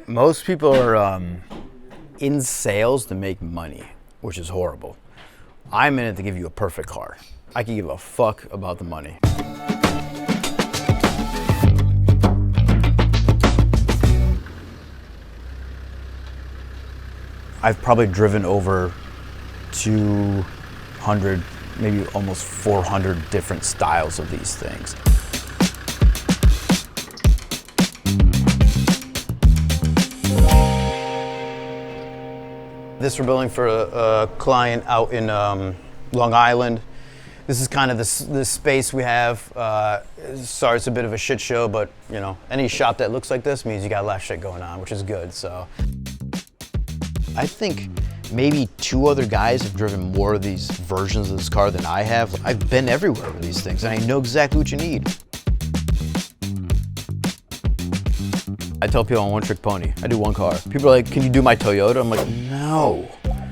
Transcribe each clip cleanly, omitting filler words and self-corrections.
Most people are in sales to make money, which is horrible. I'm in it to give you a perfect car. I can give a fuck about the money. I've probably driven over 200, maybe almost 400 different styles of these things. This we're building for a client out in Long Island. This is kind of the space we have. Sorry, it's a bit of a shit show, but you know, any shop that looks like this means you got a lot of shit going on, which is good. So I think maybe 2 other guys have driven more of these versions of this car than I have. I've been everywhere with these things, and I know exactly what you need. I tell people I'm one trick pony. I do one car. People are like, can you do my Toyota? I'm like, no.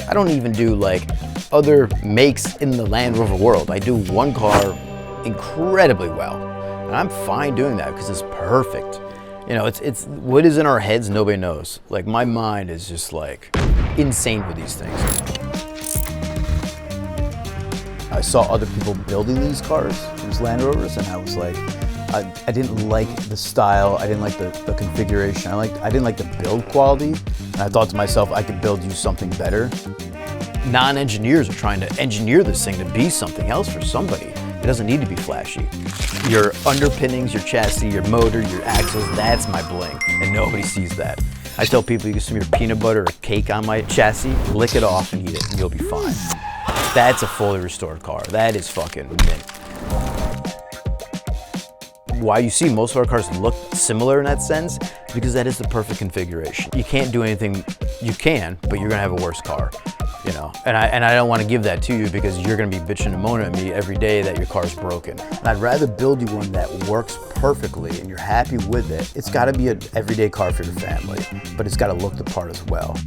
I don't even do like other makes in the Land Rover world. I do one car incredibly well. And I'm fine doing that because it's perfect. You know, it's what is in our heads, nobody knows. Like my mind is just like insane with these things. I saw other people building these cars, these Land Rovers, and I was like, I didn't like the style, I didn't like the configuration, I didn't like the build quality, and I thought to myself, I could build you something better. Non-engineers are trying to engineer this thing to be something else for somebody. It doesn't need to be flashy. Your underpinnings, your chassis, your motor, your axles, that's my bling, and nobody sees that. I tell people you can smear peanut butter or cake on my chassis, lick it off and eat it, and you'll be fine. That's a fully restored car. That is fucking mint. Why you see most of our cars look similar in that sense is because that is the perfect configuration. You can't do anything, you can, but you're gonna have a worse car, you know? And I don't wanna give that to you because you're gonna be bitching and moaning at me every day that your car's broken. And I'd rather build you one that works perfectly and you're happy with it. It's gotta be an everyday car for your family, but it's gotta look the part as well.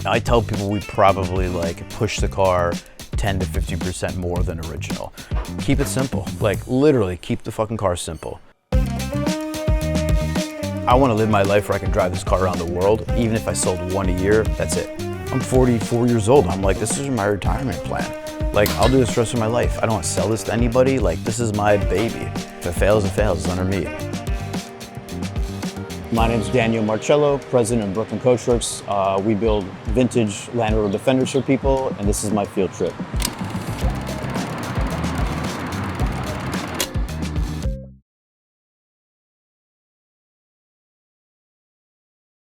I tell people we probably like push the car 10 to 50% more than original. Keep it simple, like literally keep the fucking car simple. I want to live my life where I can drive this car around the world. Even if I sold one a year, that's it. I'm 44 years old. I'm like, this is my retirement plan. Like, I'll do this for the rest of my life. I don't want to sell this to anybody. Like, this is my baby. If it fails, it fails. It's under me. My name is Daniel Marcello, president of Brooklyn Coachworks. We build vintage Land Rover Defenders for people, and this is my field trip.